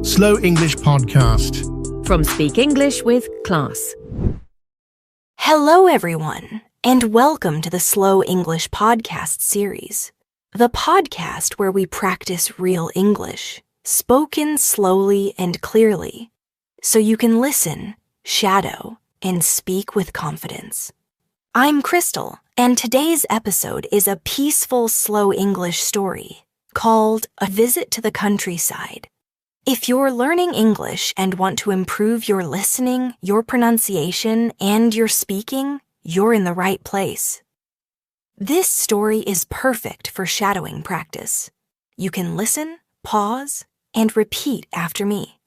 Slow English Podcast. From Speak English with Class. Hello, everyone, and welcome to the Slow English Podcast series, the podcast where we practice real English, spoken slowly and clearly, so you can listen, shadow, and speak with confidence. I'm Krystal, and today's episode is a peaceful, slow English story called A Visit to the Countryside. If you're learning English and want to improve your listening, your pronunciation, and your speaking, you're in the right place. This story is perfect for shadowing practice. You can listen, pause, and repeat after me.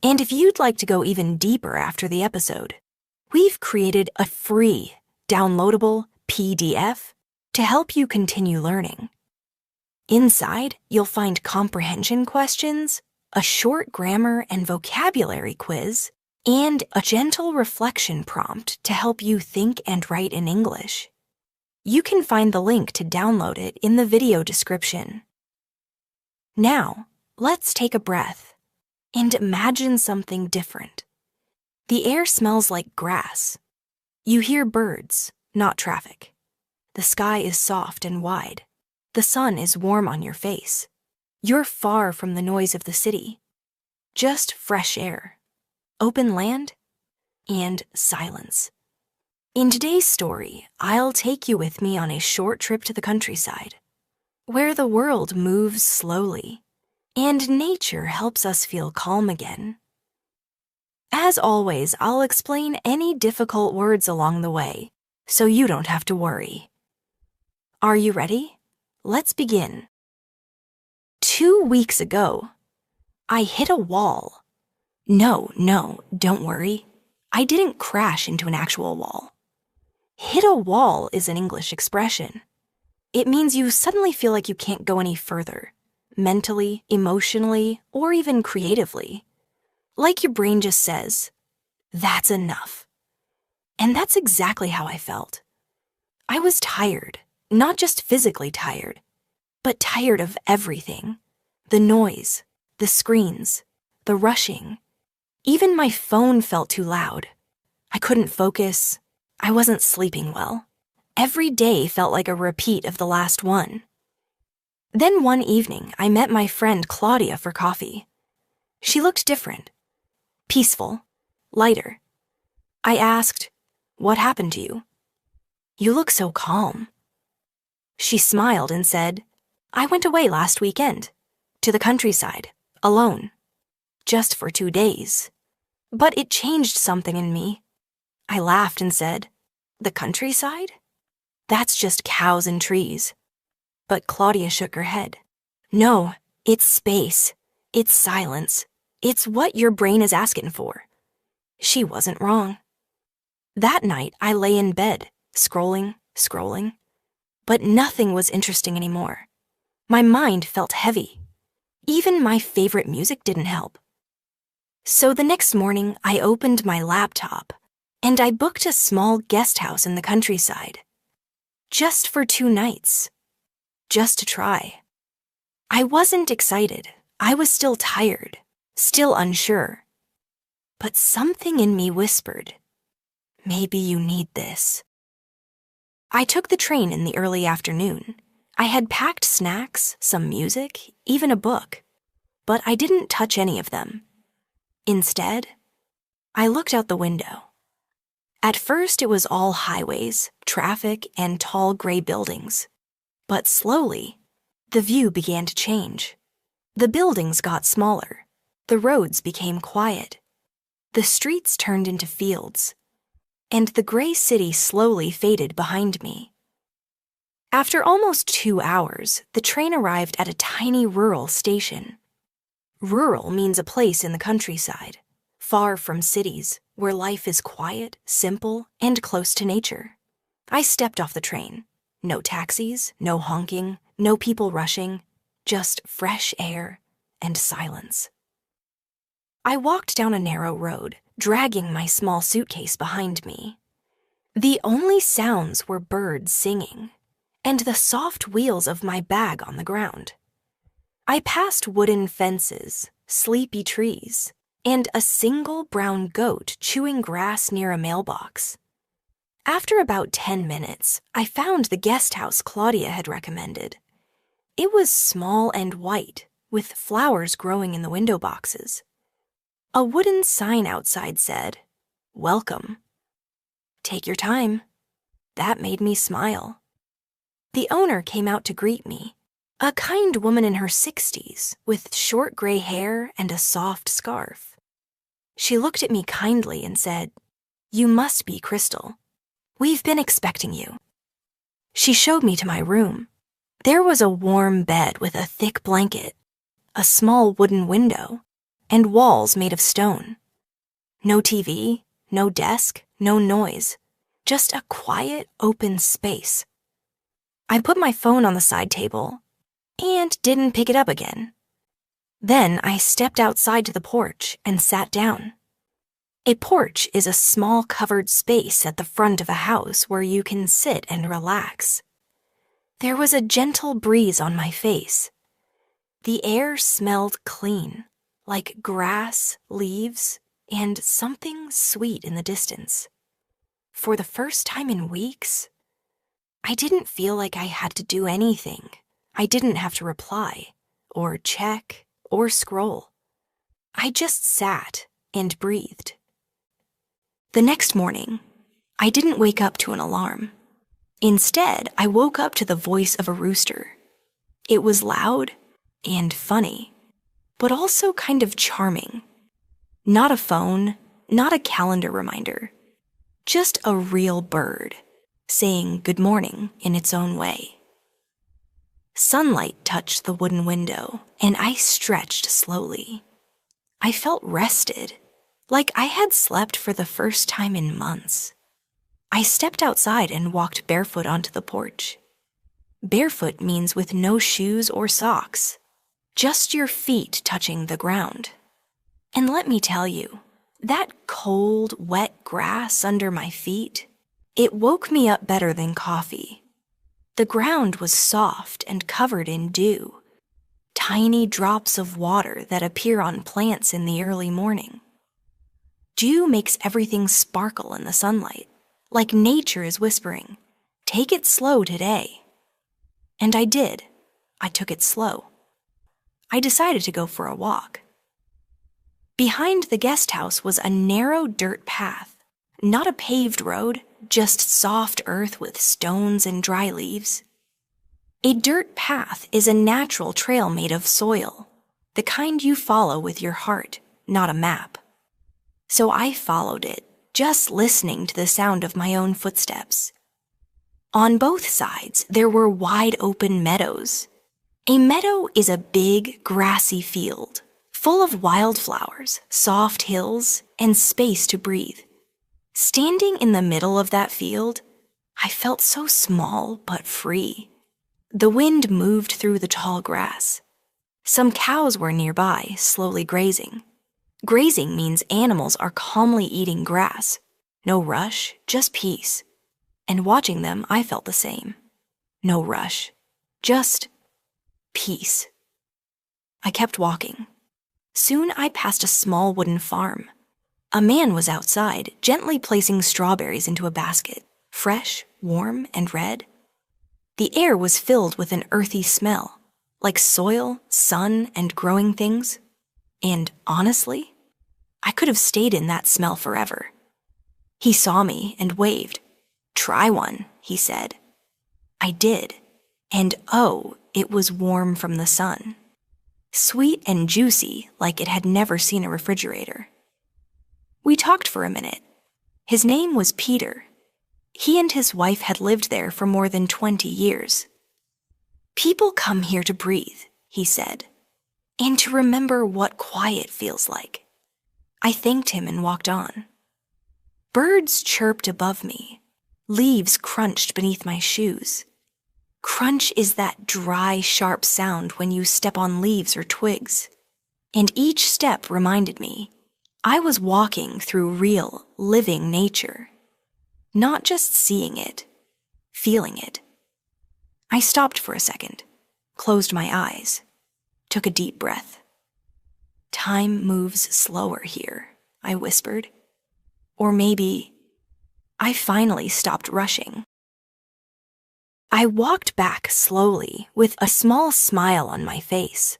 And if you'd like to go even deeper after the episode, we've created a free, downloadable PDF to help you continue learning. Inside, you'll find comprehension questions, a short grammar and vocabulary quiz, and a gentle reflection prompt to help you think and write in English. You can find the link to download it in the video description. Now, let's take a breath and imagine something different. The air smells like grass. You hear birds, not traffic. The sky is soft and wide. The sun is warm on your face. You're far from the noise of the city. Just fresh air, open land, and silence. In today's story, I'll take you with me on a short trip to the countryside, where the world moves slowly, and nature helps us feel calm again. As always, I'll explain any difficult words along the way, so you don't have to worry. Are you ready? Let's begin. 2 weeks ago, I hit a wall. No, don't worry. I didn't crash into an actual wall. Hit a wall is an English expression. It means you suddenly feel like you can't go any further, mentally, emotionally, or even creatively. Like your brain just says, that's enough. And that's exactly how I felt. I was tired, not just physically tired, but tired of everything. The noise, the screens, the rushing. Even my phone felt too loud. I couldn't focus. I wasn't sleeping well. Every day felt like a repeat of the last one. Then one evening, I met my friend Claudia for coffee. She looked different. Peaceful. Lighter. I asked, "What happened to you? You look so calm." She smiled and said, "I went away last weekend. To the countryside, alone. Just for 2 days. But it changed something in me." I laughed and said, "The countryside? That's just cows and trees." But Claudia shook her head. "No, it's space. It's silence. It's what your brain is asking for." She wasn't wrong. That night, I lay in bed, scrolling. But nothing was interesting anymore. My mind felt heavy. Even my favorite music didn't help. So the next morning, I opened my laptop, and I booked a small guest house in the countryside. Just for 2 nights. Just to try. I wasn't excited. I was still tired, still unsure. But something in me whispered, maybe you need this. I took the train in the early afternoon. I had packed snacks, some music, even a book, but I didn't touch any of them. Instead, I looked out the window. At first, it was all highways, traffic, and tall gray buildings. But slowly, the view began to change. The buildings got smaller. The roads became quiet. The streets turned into fields. And the gray city slowly faded behind me. After almost 2 hours, the train arrived at a tiny rural station. Rural means a place in the countryside, far from cities, where life is quiet, simple, and close to nature. I stepped off the train. No taxis, no honking, no people rushing, just fresh air and silence. I walked down a narrow road, dragging my small suitcase behind me. The only sounds were birds singing, and the soft wheels of my bag on the ground. I passed wooden fences, sleepy trees, and a single brown goat chewing grass near a mailbox. After about 10 minutes, I found the guest house Claudia had recommended. It was small and white, with flowers growing in the window boxes. A wooden sign outside said, "Welcome." Take your time. That made me smile. The owner came out to greet me, a kind woman in her 60s with short gray hair and a soft scarf. She looked at me kindly and said, "You must be Krystal. We've been expecting you." She showed me to my room. There was a warm bed with a thick blanket, a small wooden window, and walls made of stone. No TV, no desk, no noise, just a quiet, open space. I put my phone on the side table and didn't pick it up again. Then I stepped outside to the porch and sat down. A porch is a small covered space at the front of a house where you can sit and relax. There was a gentle breeze on my face. The air smelled clean, like grass, leaves, and something sweet in the distance. For the first time in weeks, I didn't feel like I had to do anything. I didn't have to reply, or check, or scroll. I just sat and breathed. The next morning, I didn't wake up to an alarm. Instead, I woke up to the voice of a rooster. It was loud and funny, but also kind of charming. Not a phone, not a calendar reminder, just a real bird saying good morning in its own way. Sunlight touched the wooden window, and I stretched slowly. I felt rested, like I had slept for the first time in months. I stepped outside and walked barefoot onto the porch. Barefoot means with no shoes or socks, just your feet touching the ground. And let me tell you, that cold, wet grass under my feet, it woke me up better than coffee. The ground was soft and covered in dew, tiny drops of water that appear on plants in the early morning. Dew makes everything sparkle in the sunlight, like nature is whispering, "Take it slow today." And I did. I took it slow. I decided to go for a walk. Behind the guest house was a narrow dirt path, not a paved road, just soft earth with stones and dry leaves. A dirt path is a natural trail made of soil, the kind you follow with your heart, not a map. So I followed it, just listening to the sound of my own footsteps. On both sides, there were wide open meadows. A meadow is a big, grassy field, full of wildflowers, soft hills, and space to breathe. Standing in the middle of that field, I felt so small but free. The wind moved through the tall grass. Some cows were nearby, slowly grazing. Grazing means animals are calmly eating grass. No rush, just peace. And watching them, I felt the same. No rush, just peace. I kept walking. Soon I passed a small wooden farm. A man was outside, gently placing strawberries into a basket, fresh, warm, and red. The air was filled with an earthy smell, like soil, sun, and growing things. And honestly, I could have stayed in that smell forever. He saw me and waved. "Try one," he said. I did, and oh, it was warm from the sun. Sweet and juicy, like it had never seen a refrigerator. We talked for a minute. His name was Peter. He and his wife had lived there for more than 20 years. "People come here to breathe," he said, "and to remember what quiet feels like." I thanked him and walked on. Birds chirped above me. Leaves crunched beneath my shoes. Crunch is that dry, sharp sound when you step on leaves or twigs. And each step reminded me I was walking through real, living nature. Not just seeing it, feeling it. I stopped for a second, closed my eyes, took a deep breath. Time moves slower here, I whispered. Or maybe I finally stopped rushing. I walked back slowly with a small smile on my face.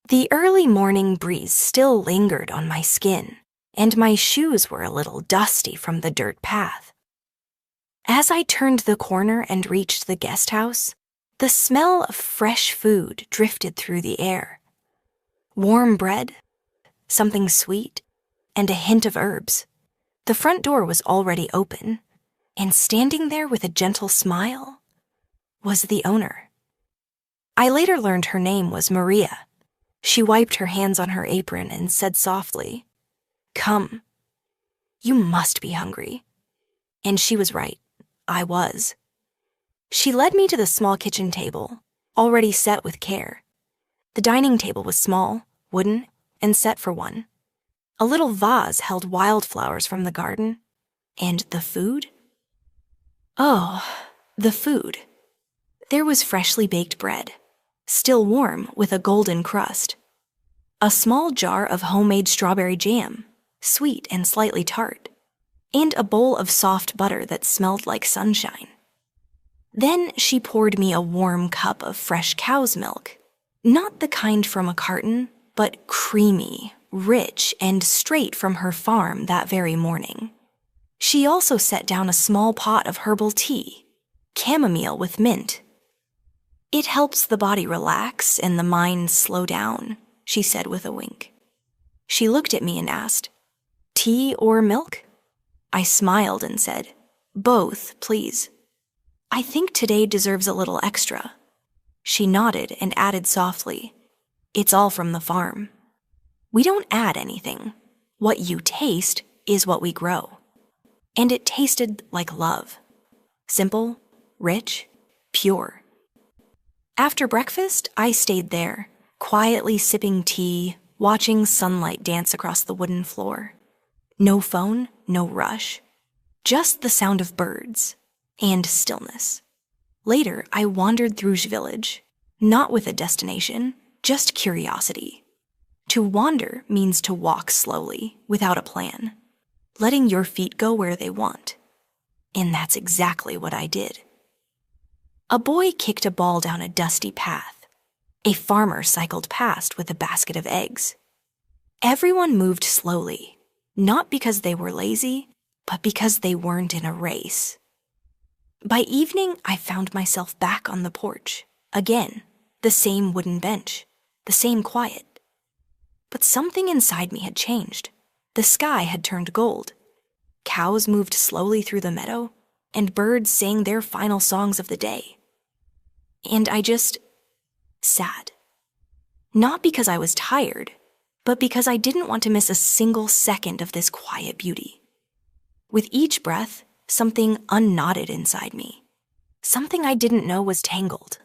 The early morning breeze still lingered on my skin, and my shoes were a little dusty from the dirt path. As I turned the corner and reached the guest house, the smell of fresh food drifted through the air. Warm bread, something sweet, and a hint of herbs. The front door was already open, and standing there with a gentle smile was the owner. I later learned her name was Maria. She wiped her hands on her apron and said softly, "Come. You must be hungry." And she was right. I was. She led me to the small kitchen table, already set with care. The dining table was small, wooden, and set for one. A little vase held wildflowers from the garden. And the food? Oh, the food. There was freshly baked bread, still warm with a golden crust. A small jar of homemade strawberry jam, sweet and slightly tart. And a bowl of soft butter that smelled like sunshine. Then she poured me a warm cup of fresh cow's milk. Not the kind from a carton, but creamy, rich, and straight from her farm that very morning. She also set down a small pot of herbal tea, chamomile with mint. "It helps the body relax and the mind slow down," she said with a wink. She looked at me and asked, "Tea or milk?" I smiled and said, "Both, please. I think today deserves a little extra." She nodded and added softly, "It's all from the farm. We don't add anything. What you taste is what we grow." And it tasted like love. Simple, rich, pure. After breakfast, I stayed there, quietly sipping tea, watching sunlight dance across the wooden floor. No phone, no rush. Just the sound of birds and stillness. Later, I wandered through village, not with a destination, just curiosity. To wander means to walk slowly, without a plan, letting your feet go where they want. And that's exactly what I did. A boy kicked a ball down a dusty path. A farmer cycled past with a basket of eggs. Everyone moved slowly, not because they were lazy, but because they weren't in a race. By evening, I found myself back on the porch. Again, the same wooden bench, the same quiet. But something inside me had changed. The sky had turned gold. Cows moved slowly through the meadow, and birds sang their final songs of the day. And I just sat. Not because I was tired, but because I didn't want to miss a single second of this quiet beauty. With each breath, something unknotted inside me. Something I didn't know was tangled.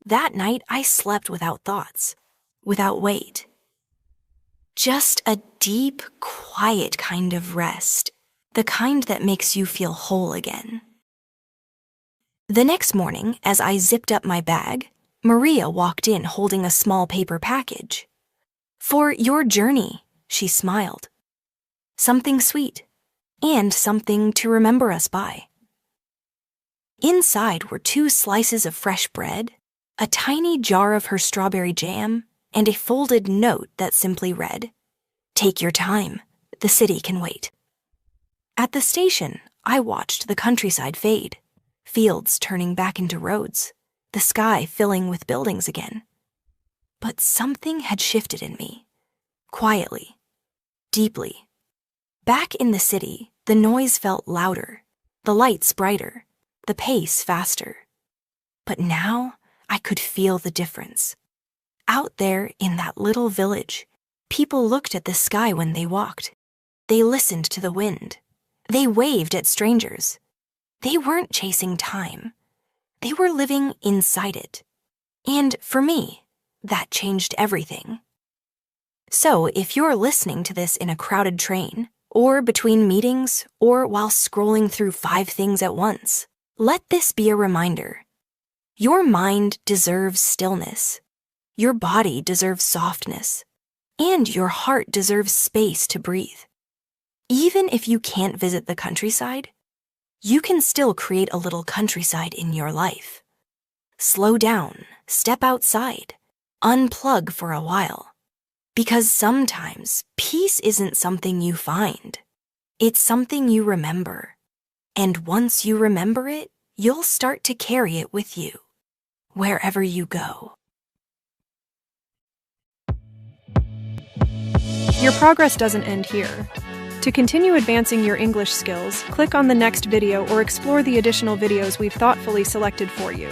That night, I slept without thoughts, without weight. Just a deep, quiet kind of rest, the kind that makes you feel whole again. The next morning, as I zipped up my bag, Maria walked in holding a small paper package. "For your journey," she smiled. "Something sweet, and something to remember us by." Inside were 2 slices of fresh bread, a tiny jar of her strawberry jam, and a folded note that simply read, "Take your time, the city can wait." At the station, I watched the countryside fade, fields turning back into roads, the sky filling with buildings again. But something had shifted in me, quietly, deeply. Back in the city, the noise felt louder, the lights brighter, the pace faster. But now, I could feel the difference. Out there in that little village, people looked at the sky when they walked. They listened to the wind. They waved at strangers. They weren't chasing time. They were living inside it. And for me, that changed everything. So if you're listening to this in a crowded train, or between meetings, or while scrolling through 5 things at once, let this be a reminder. Your mind deserves stillness. Your body deserves softness. And your heart deserves space to breathe. Even if you can't visit the countryside, you can still create a little countryside in your life. Slow down, step outside, unplug for a while. Because sometimes peace isn't something you find. It's something you remember. And once you remember it, you'll start to carry it with you, wherever you go. Your progress doesn't end here. To continue advancing your English skills, click on the next video or explore the additional videos we've thoughtfully selected for you.